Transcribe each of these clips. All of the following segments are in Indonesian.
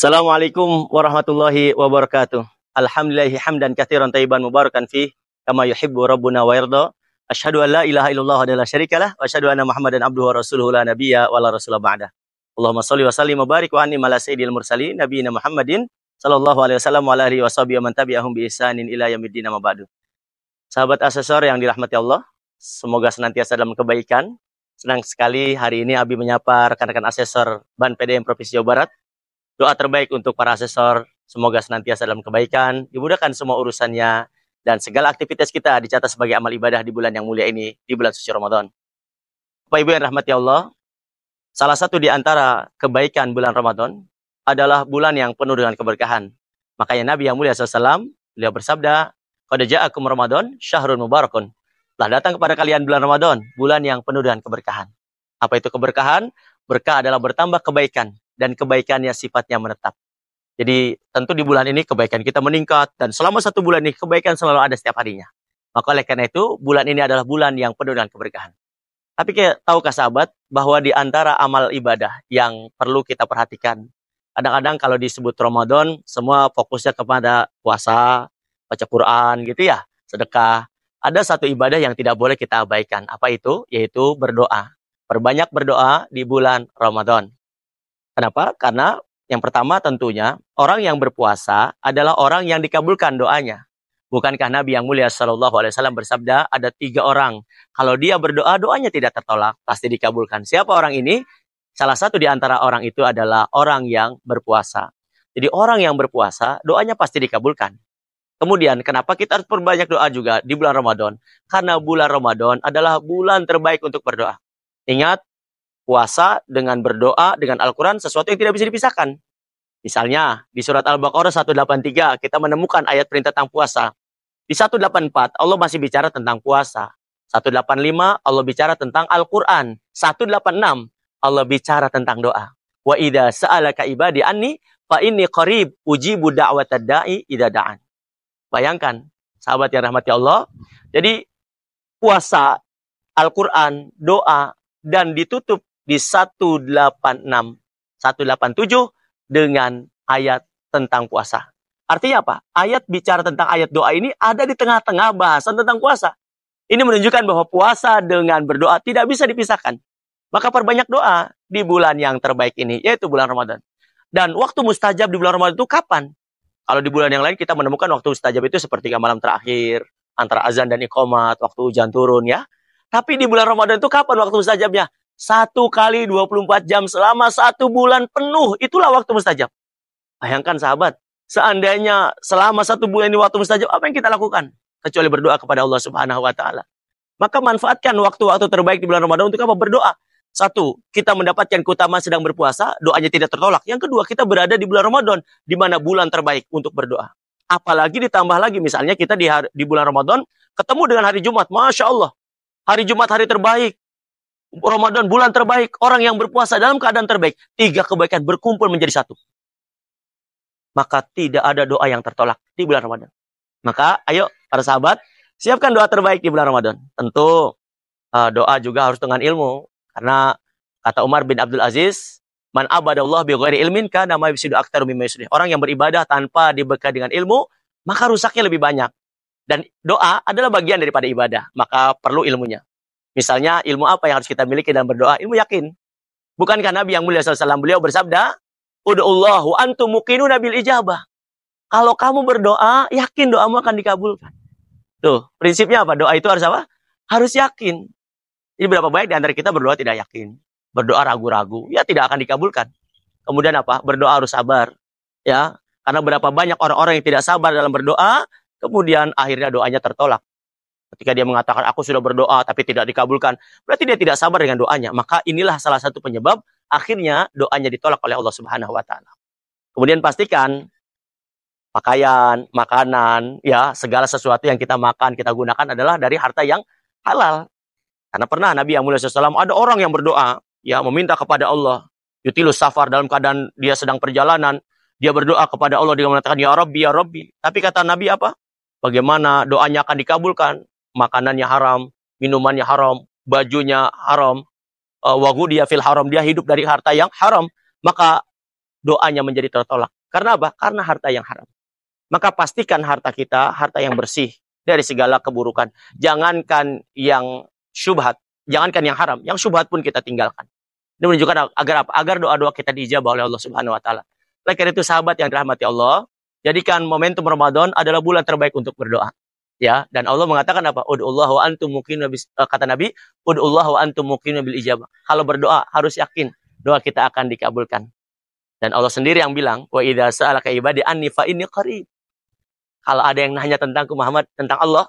Assalamualaikum warahmatullahi wabarakatuh. Alhamdulillahi hamdan katsiran thayyiban mubarakan fih kama yuhibbu rabbuna wa yarda. Asyhadu an la ilaha illallah wa la syarikalah wa asyhadu anna Muhammadan abduhu wa rasuluhu la nabiyya wa la rasula ba'dah. Allahumma shalli wa sallim wa barik wa an'im ala sayyidil mursalin nabiyina Muhammadin sallallahu alaihi wasallam wa ala alihi washabihi wa man tabi'ahum bi ihsanin ila yaumiddin amma ba'du. Sahabat asesor yang dirahmati Allah, semoga senantiasa dalam kebaikan. Senang sekali hari ini Abi menyapa rekan-rekan asesor Ban PDM Provinsi Jawa Barat. Doa terbaik untuk para asesor, semoga senantiasa dalam kebaikan, dimudahkan semua urusannya, dan segala aktivitas kita dicatat sebagai amal ibadah di bulan yang mulia ini, di bulan suci Ramadan. Bapak Ibu yang rahmati Allah, salah satu di antara kebaikan bulan Ramadan adalah bulan yang penuh dengan keberkahan. Makanya Nabi yang mulia SAW, beliau bersabda, "Qad ja'akum Ramadan, syahrun mubarakun." Telah datang kepada kalian bulan Ramadan, bulan yang penuh dengan keberkahan. Apa itu keberkahan? Berkah adalah bertambah kebaikan. Dan kebaikannya sifatnya menetap. Jadi tentu di bulan ini kebaikan kita meningkat. Dan selama satu bulan ini kebaikan selalu ada setiap harinya. Maka oleh karena itu bulan ini adalah bulan yang penuh dengan keberkahan. Tapi tahukah sahabat bahwa di antara amal ibadah yang perlu kita perhatikan. Kadang-kadang kalau disebut Ramadan semua fokusnya kepada puasa, baca Quran gitu ya, sedekah. Ada satu ibadah yang tidak boleh kita abaikan. Apa itu? Yaitu berdoa. Perbanyak berdoa di bulan Ramadan. Kenapa? Karena yang pertama tentunya orang yang berpuasa adalah orang yang dikabulkan doanya. Bukankah Nabi yang mulia Shallallahu Alaihi Wasallam bersabda ada 3 orang. Kalau dia berdoa doanya tidak tertolak pasti dikabulkan. Siapa orang ini? Salah satu di antara orang itu adalah orang yang berpuasa. Jadi orang yang berpuasa doanya pasti dikabulkan. Kemudian kenapa kita harus perbanyak doa juga di bulan Ramadan? Karena bulan Ramadan adalah bulan terbaik untuk berdoa. Ingat. Puasa dengan berdoa, dengan Al-Quran, sesuatu yang tidak bisa dipisahkan. Misalnya, di surat Al-Baqarah 183, kita menemukan ayat perintah tentang puasa. Di 184, Allah masih bicara tentang puasa. 185, Allah bicara tentang Al-Quran. 186, Allah bicara tentang doa. Wa idza sa'alaka ibadi anni, fa inni qarib ujibu da'watad da'i idza da'an. Bayangkan, sahabat yang rahmati Allah. Jadi, puasa, Al-Quran, doa, dan ditutup di 186, 187 dengan ayat tentang puasa. Artinya apa? Ayat bicara tentang ayat doa ini ada di tengah-tengah bahasan tentang puasa. Ini menunjukkan bahwa puasa dengan berdoa tidak bisa dipisahkan. Maka perbanyak doa di bulan yang terbaik ini, yaitu bulan Ramadan. Dan waktu mustajab di bulan Ramadan itu kapan? Kalau di bulan yang lain kita menemukan waktu mustajab itu seperti malam terakhir, antara azan dan iqamat, waktu hujan turun ya. Tapi di bulan Ramadan itu kapan waktu mustajabnya? 1 kali 24 jam selama 1 bulan penuh. Itulah waktu mustajab. Bayangkan sahabat, seandainya selama 1 bulan ini waktu mustajab, apa yang kita lakukan? Kecuali berdoa kepada Allah Subhanahu wa Ta'ala. Maka manfaatkan waktu-waktu terbaik di bulan Ramadan untuk apa? Berdoa. 1, kita mendapatkan keutamaan sedang berpuasa, doanya tidak tertolak. Yang kedua, kita berada di bulan Ramadan, di mana bulan terbaik untuk berdoa. Apalagi ditambah lagi, misalnya kita di bulan Ramadan, ketemu dengan hari Jumat. Masya Allah. Hari Jumat hari terbaik. Ramadan bulan terbaik, orang yang berpuasa dalam keadaan terbaik, 3 kebaikan berkumpul menjadi 1. Maka tidak ada doa yang tertolak di bulan Ramadan. Maka ayo para sahabat, siapkan doa terbaik di bulan Ramadan. Tentu doa juga harus dengan ilmu. Karena kata Umar bin Abdul Aziz, "Man abadallah bi ghairi ilmin kana ma yufsidu aktaru mimma yuslih." Orang yang beribadah tanpa dibekali dengan ilmu, maka rusaknya lebih banyak. Dan doa adalah bagian daripada ibadah, maka perlu ilmunya. Misalnya ilmu apa yang harus kita miliki dalam berdoa? Ilmu yakin. Bukankah Nabi yang mulia SAW beliau bersabda, "Ud'ullahu antum muqinuna bil ijabah." Kalau kamu berdoa, yakin doamu akan dikabulkan. Tuh, prinsipnya apa? Doa itu harus apa? Harus yakin. Jadi berapa banyak di antara kita berdoa tidak yakin. Berdoa ragu-ragu, ya tidak akan dikabulkan. Kemudian apa? Berdoa harus sabar. Ya, karena berapa banyak orang-orang yang tidak sabar dalam berdoa, kemudian akhirnya doanya tertolak. Ketika dia mengatakan, aku sudah berdoa tapi tidak dikabulkan. Berarti dia tidak sabar dengan doanya. Maka inilah salah satu penyebab akhirnya doanya ditolak oleh Allah Subhanahu wa Ta'ala. Kemudian pastikan pakaian, makanan, ya segala sesuatu yang kita makan, kita gunakan adalah dari harta yang halal. Karena pernah Nabi yang mulia SAW, ada orang yang berdoa, ya meminta kepada Allah. Yutilus safar dalam keadaan dia sedang perjalanan. Dia berdoa kepada Allah, dia mengatakan, ya Rabbi, ya Rabbi. Tapi kata Nabi apa? Bagaimana doanya akan dikabulkan? Makanannya haram, minumannya haram, bajunya haram, wagudiya fil haram, dia hidup dari harta yang haram, maka doanya menjadi tertolak. Karena apa? Karena harta yang haram. Maka pastikan harta kita, harta yang bersih dari segala keburukan. Jangankan yang syubhat, jangankan yang haram, yang syubhat pun kita tinggalkan. Ini menunjukkan agar apa? Agar doa-doa kita diijabah oleh Allah Subhanahu wa taala. Oleh karena itu sahabat yang dirahmati Allah, jadikan momentum Ramadan adalah bulan terbaik untuk berdoa. Ya, dan Allah mengatakan apa? Ud'ullah wa antum muqinun kata Nabi, ud'ullah wa antum muqinun bil ijabah. Kalau berdoa harus yakin doa kita akan dikabulkan. Dan Allah sendiri yang bilang, wa idza sa'alaka ibadi anni fa inni qarib. Kalau ada yang nanya tentangku Muhammad, tentang Allah,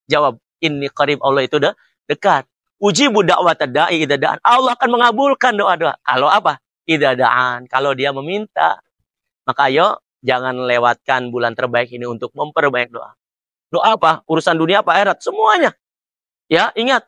jawab, inni qarib, Allah itu dekat. Ujibu da'watad da'i idza da'an. Allah akan mengabulkan doa-doa. Kalau apa? Idza da'an, kalau dia meminta. Maka ayo jangan lewatkan bulan terbaik ini untuk memperbanyak doa. Doa apa? Urusan dunia apa akhirat? Semuanya. Ya, ingat.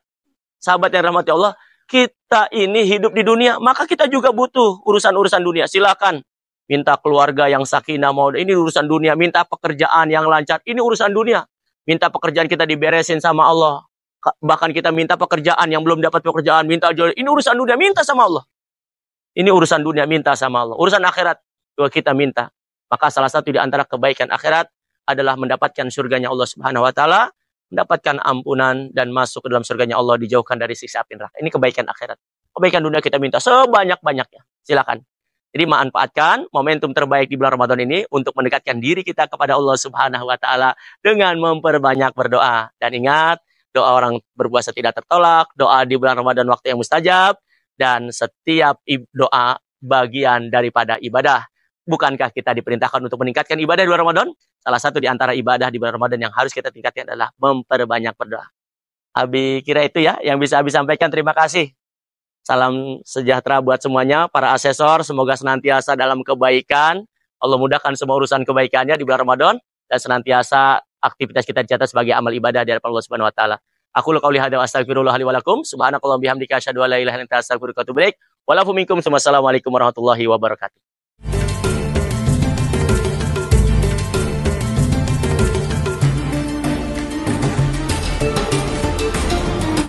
Sahabat yang rahmati Allah, kita ini hidup di dunia, maka kita juga butuh urusan-urusan dunia. Silakan minta keluarga yang sakinah, mau ini urusan dunia, minta pekerjaan yang lancar, ini urusan dunia. Minta pekerjaan kita diberesin sama Allah. Bahkan kita minta pekerjaan yang belum dapat pekerjaan, minta jodoh. Ini urusan dunia, minta sama Allah. Ini urusan dunia, minta sama Allah. Urusan akhirat juga kita minta. Maka salah satu di antara kebaikan akhirat adalah mendapatkan surganya Allah Subhanahu wa taala, mendapatkan ampunan dan masuk ke dalam surganya Allah, dijauhkan dari siksa api neraka. Ini kebaikan akhirat. Kebaikan dunia kita minta sebanyak-banyaknya. Silakan. Jadi manfaatkan momentum terbaik di bulan Ramadan ini untuk mendekatkan diri kita kepada Allah Subhanahu wa taala dengan memperbanyak berdoa. Dan ingat, doa orang berpuasa tidak tertolak, doa di bulan Ramadan waktu yang mustajab, dan setiap doa bagian daripada ibadah. Bukankah kita diperintahkan untuk meningkatkan ibadah di bulan Ramadan? Salah satu di antara ibadah di bulan Ramadan yang harus kita tingkatkan adalah memperbanyak berdoa. Abi kira itu ya yang bisa Abi sampaikan. Terima kasih. Salam sejahtera buat semuanya, para asesor. Semoga senantiasa dalam kebaikan. Allah mudahkan semua urusan kebaikannya di bulan Ramadan. Dan senantiasa aktivitas kita dicatat sebagai amal ibadah dari Allah Subhanahu wa taala. Aku qouli hadza wa astaghfirullah li wa lakum. Subhanakallahumma bihamdika asyhadu an la ilaha illa anta astaghfiruka wa atubu ilaik. Wa lakum minkum. Wassalamualaikum warahmatullahi wabarakatuh.